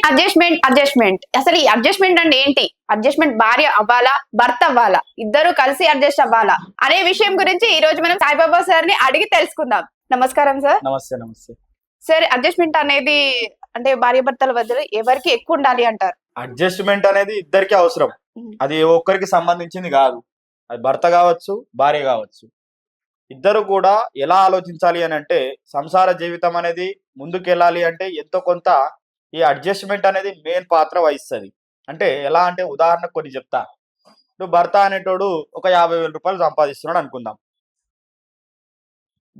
Adjustment adjustment అసలు ఈ adjustment అంటే ఏంటి? అడ్జస్ట్మెంట్ భార్య అవ్వాలా, భర్త అవ్వాలా, ఇద్దరు కలిసి అడ్జస్ట్ అవ్వాలా అనే విషయం గురించి ఈ రోజు మనం సాయిబాబా సార్ ని అడిగి తెలుసుకుందాం. నమస్కారం సార్. నమస్తే. నమస్తే సార్, అడ్జస్ట్మెంట్ అనేది అంటే భార్య భర్తల మధ్యలో ఎవరికి ఎక్కువ ఉండాలి అంటారు? అడ్జస్ట్మెంట్ అనేది ఇద్దరికి అవసరం. అది ఒక్కరికి సంబంధించింది కాదు. అది భర్త కావచ్చు, భార్య కావచ్చు. ఇద్దరు కూడా ఎలా ఆలోచించాలి అని అంటే, సంసార జీవితం అనేది ముందుకెళ్ళాలి అంటే ఎంతో కొంత ఈ అడ్జస్ట్మెంట్ అనేది మెయిన్ పాత్ర వహిస్తుంది. అంటే ఎలా అంటే, ఉదాహరణకు కొన్ని చెప్తా. ఇప్పుడు భర్త అనేటోడు ఒక 50,000 సంపాదిస్తున్నాడు అనుకుందాం.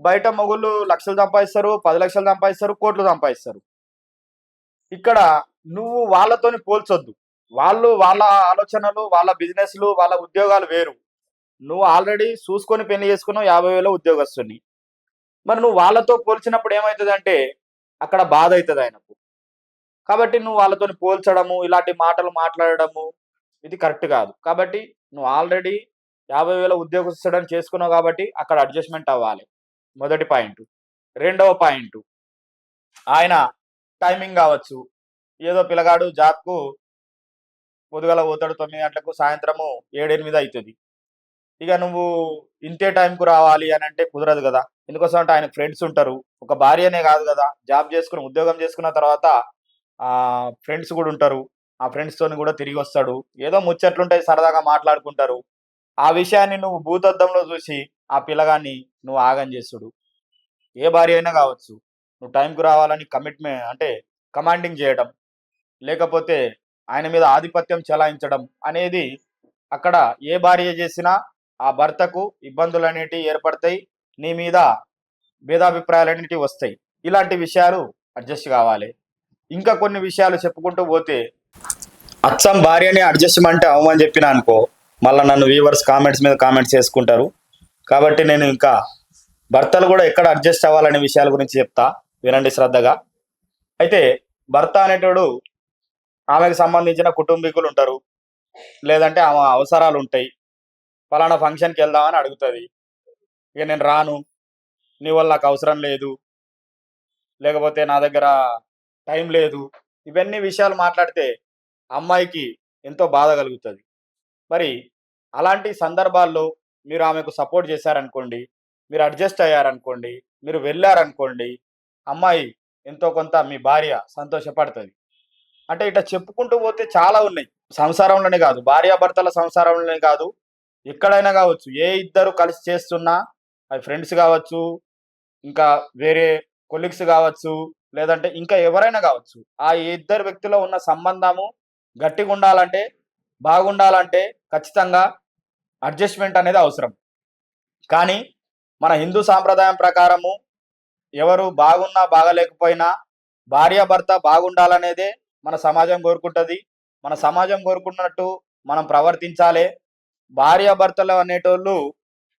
బయట మొగుళ్ళు లక్షలు సంపాదిస్తారు, 10 లక్షలు సంపాదిస్తారు, కోట్లు సంపాదిస్తారు. ఇక్కడ నువ్వు వాళ్ళతోని పోల్చొద్దు. వాళ్ళు వాళ్ళ ఆలోచనలు, వాళ్ళ బిజినెస్లు, వాళ్ళ ఉద్యోగాలు వేరు. నువ్వు ఆల్రెడీ చూసుకొని పెళ్లి చేసుకున్నావు, 50,000 ఉద్యోగస్తుని. మరి నువ్వు వాళ్ళతో పోల్చినప్పుడు ఏమవుతుందంటే అక్కడ బాధ అవుతుంది ఆయనకు. కాబట్టి నువ్వు వాళ్ళతోని పోల్చడము, ఇలాంటి మాటలు మాట్లాడడము ఇది కరెక్ట్ కాదు. కాబట్టి నువ్వు ఆల్రెడీ 50,000 ఉద్యోగస్తుడని చేసుకున్నావు కాబట్టి అక్కడ అడ్జస్ట్మెంట్ అవ్వాలి. మొదటి పాయింట్. రెండవ పాయింట్, ఆయన టైమింగ్ కావచ్చు. ఏదో పిల్లగాడు జాబ్కు పొద్దుగల పోతాడు 9 గంటలకు, సాయంత్రము 7, 8 అవుతుంది. ఇక నువ్వు ఇంతే టైంకు రావాలి అని అంటే కుదరదు కదా. ఎందుకోసం అంటే ఆయన ఫ్రెండ్స్ ఉంటారు. ఒక భార్యనే కాదు కదా, జాబ్ చేసుకుని ఉద్యోగం చేసుకున్న తర్వాత ఫ్రెండ్స్ కూడా ఉంటారు. ఆ ఫ్రెండ్స్తోని కూడా తిరిగి వస్తాడు. ఏదో ముచ్చట్లుంటాయి, సరదాగా మాట్లాడుకుంటారు. ఆ విషయాన్ని నువ్వు భూతద్దంలో చూసి ఆ పిల్లగాన్ని నువ్వు ఆగం చేస్తుడు. ఏ భార్య అయినా కావచ్చు. నువ్వు టైంకు రావాలని కమిట్మెంట్ అంటే కమాండింగ్ చేయడం, లేకపోతే ఆయన మీద ఆధిపత్యం చెలాయించడం అనేది అక్కడ ఏ భార్య చేసినా ఆ భర్తకు ఇబ్బందులు అనేటివి ఏర్పడతాయి. నీ మీద భేదాభిప్రాయాలు అనేటివి వస్తాయి. ఇలాంటి విషయాలు అడ్జస్ట్ కావాలి. ఇంకా కొన్ని విషయాలు చెప్పుకుంటూ పోతే, అచ్చం భార్యని అడ్జస్ట్మెంట్ అవ్వమని చెప్పిన అనుకో, మళ్ళీ నన్ను వ్యూవర్స్ కామెంట్స్ మీద కామెంట్స్ చేసుకుంటారు. కాబట్టి నేను ఇంకా భర్తలు కూడా ఎక్కడ అడ్జస్ట్ అవ్వాలనే విషయాల గురించి చెప్తా, వినండి శ్రద్ధగా. అయితే భర్త అనేటోడు ఆమెకు సంబంధించిన కుటుంబీకులు ఉంటారు, లేదంటే ఆమె అవసరాలు ఉంటాయి. ఫలానా ఫంక్షన్కి వెళ్దామని అడుగుతుంది. ఇక నేను రాను, నీ వల్ల నాకు అవసరం లేదు, లేకపోతే నా దగ్గర టైం లేదు, ఇవన్నీ విషయాలు మాట్లాడితే అమ్మాయికి ఎంతో బాధ కలుగుతుంది. మరి అలాంటి సందర్భాల్లో మీరు ఆమెకు సపోర్ట్ చేశారనుకోండి, మీరు అడ్జస్ట్ అయ్యారనుకోండి, మీరు వెళ్ళారనుకోండి, అమ్మాయి ఎంతో కొంత మీ భార్య సంతోషపడుతుంది. అంటే ఇట్లా చెప్పుకుంటూ పోతే చాలా ఉన్నాయి. సంసారంలోనే కాదు, భార్యాభర్తల సంసారంలోనే కాదు, ఎక్కడైనా కావచ్చు. ఏ ఇద్దరు కలిసి చేస్తున్నా, అది ఫ్రెండ్స్ కావచ్చు, ఇంకా వేరే కొలీగ్స్ కావచ్చు, లేదంటే ఇంకా ఎవరైనా కావచ్చు. ఆ ఇద్దరు వ్యక్తిలో ఉన్న సంబంధము గట్టిగా ఉండాలంటే, బాగుండాలంటే ఖచ్చితంగా అడ్జస్ట్మెంట్ అనేది అవసరం. కానీ మన హిందూ సాంప్రదాయం ప్రకారము ఎవరు బాగున్నా బాగలేకపోయినా భార్యాభర్త బాగుండాలనేదే మన సమాజం కోరుకుంటుంది. మన సమాజం కోరుకున్నట్టు మనం ప్రవర్తించాలి. భార్యాభర్తలు అనేటోళ్ళు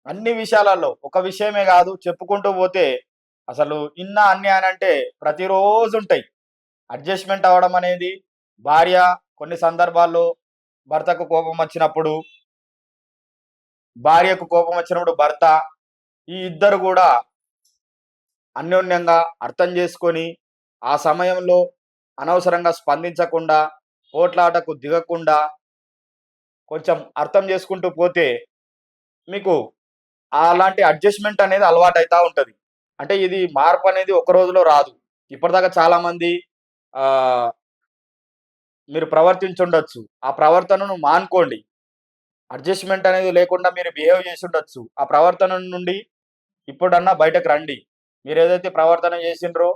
అన్ని విషయాలలో, ఒక విషయమే కాదు చెప్పుకుంటూ పోతే అసలు అన్ని అని అంటే ప్రతిరోజు ఉంటాయి. అడ్జస్ట్మెంట్ అవ్వడం అనేది భార్య కొన్ని సందర్భాల్లో భర్తకు కోపం వచ్చినప్పుడు, భార్యకు కోపం వచ్చినప్పుడు భర్త, ఈ ఇద్దరు కూడా అన్యోన్యంగా అర్థం చేసుకొని ఆ సమయంలో అనవసరంగా స్పందించకుండా, పోట్లాటకు దిగకుండా కొంచెం అర్థం చేసుకుంటూ పోతే మీకు అలాంటి అడ్జస్ట్మెంట్ అనేది అలవాటు అవుతూ ఉంటుంది. అంటే ఇది మార్పు అనేది ఒక రోజులో రాదు. ఇప్పటిదాకా చాలామంది మీరు ప్రవర్తించుండొచ్చు, ఆ ప్రవర్తనను మానుకోండి. అడ్జస్ట్మెంట్ అనేది లేకుండా మీరు బిహేవ్ చేసి ఉండొచ్చు. ఆ ప్రవర్తన నుండి ఇప్పుడన్నా బయటకు రండి. మీరు ఏదైతే ప్రవర్తన చేసిండ్రో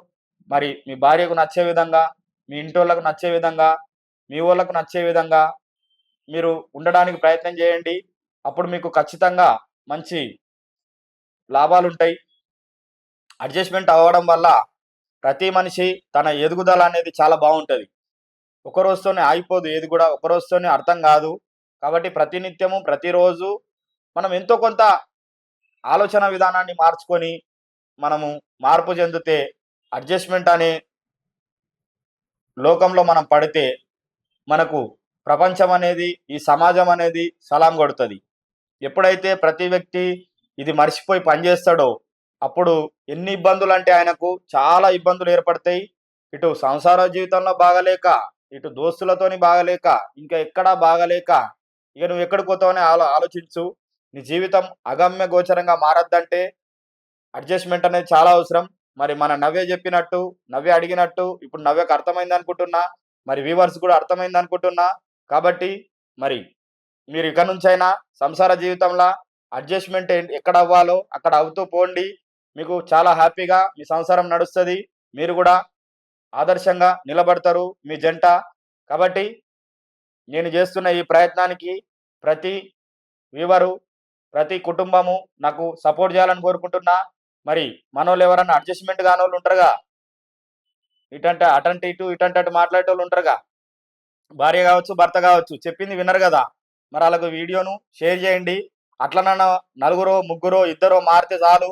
మరి మీ భార్యకు నచ్చే విధంగా, మీ ఇంటోళ్ళకు నచ్చే విధంగా, మీ వాళ్ళకు నచ్చే విధంగా మీరు ఉండడానికి ప్రయత్నం చేయండి. అప్పుడు మీకు ఖచ్చితంగా మంచి లాభాలు ఉంటాయి. అడ్జస్ట్మెంట్ అవ్వడం వల్ల ప్రతి మనిషి తన ఎదుగుదల అనేది చాలా బాగుంటుంది. ఒక రోజుతోనే ఆగిపోదు, ఏది కూడా ఒక రోజుతోనే అర్థం కాదు. కాబట్టి ప్రతినిత్యము ప్రతిరోజు మనం ఎంతో కొంత ఆలోచన విధానాన్ని మార్చుకొని మనము మార్పు చెందితే, అడ్జస్ట్మెంట్ అనే లోకంలో మనం పడితే మనకు ప్రపంచం అనేది, ఈ సమాజం అనేది సలాం కొడుతుంది. ఎప్పుడైతే ప్రతి వ్యక్తి ఇది మర్చిపోయి పనిచేస్తాడో అప్పుడు ఎన్ని ఇబ్బందులు అంటే ఆయనకు చాలా ఇబ్బందులు ఏర్పడతాయి. ఇటు సంసార జీవితంలో బాగలేక, ఇటు దోస్తులతోని బాగలేక ఇంకా ఎక్కడా బాగలేక ఇక నువ్వు ఎక్కడికి పోతావని ఆలోచించు. నీ జీవితం అగమ్య గోచరంగా మారద్దంటే అడ్జస్ట్మెంట్ అనేది చాలా అవసరం. మరి మన నవ్య చెప్పినట్టు, నవ్య అడిగినట్టు ఇప్పుడు నవ్యకు అర్థమైంది అనుకుంటున్నా, మరి వ్యూవర్స్ కూడా అర్థమైంది అనుకుంటున్నా. కాబట్టి మరి మీరు ఇక నుంచైనా సంసార జీవితంలో అడ్జస్ట్మెంట్ ఎక్కడ అవ్వాలో అక్కడ అవుతూ పోండి. మీకు చాలా హ్యాపీగా మీ సంసారం నడుస్తుంది. మీరు కూడా ఆదర్శంగా నిలబడతారు మీ జంట. కాబట్టి నేను చేస్తున్న ఈ ప్రయత్నానికి ప్రతి వ్యూవరు, ప్రతి కుటుంబము నాకు సపోర్ట్ చేయాలని కోరుకుంటున్నా. మరి మనోళ్ళు ఎవరన్నా అడ్జస్ట్మెంట్ కానోళ్ళు ఉంటారుగా, ఇటంటే అటంటే ఇటు ఇటంటే అటు మాట్లాడేటోళ్ళు ఉంటారుగా, భార్య కావచ్చు భర్త కావచ్చు, చెప్పింది వినరు కదా. మరి అలాగ వీడియోను షేర్ చేయండి. అట్లనన్నా నలుగురో ముగ్గురో ఇద్దరో మారితే చాలు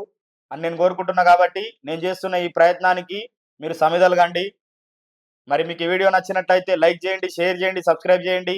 అని నేను కోరుకుంటున్నా. కాబట్టి నేను చేస్తున్న ఈ ప్రయత్నానికి మీరు సమిధలుగండి. మరి మీకు ఈ వీడియో నచ్చినట్లయితే లైక్ చేయండి, షేర్ చేయండి, సబ్స్క్రైబ్ చేయండి.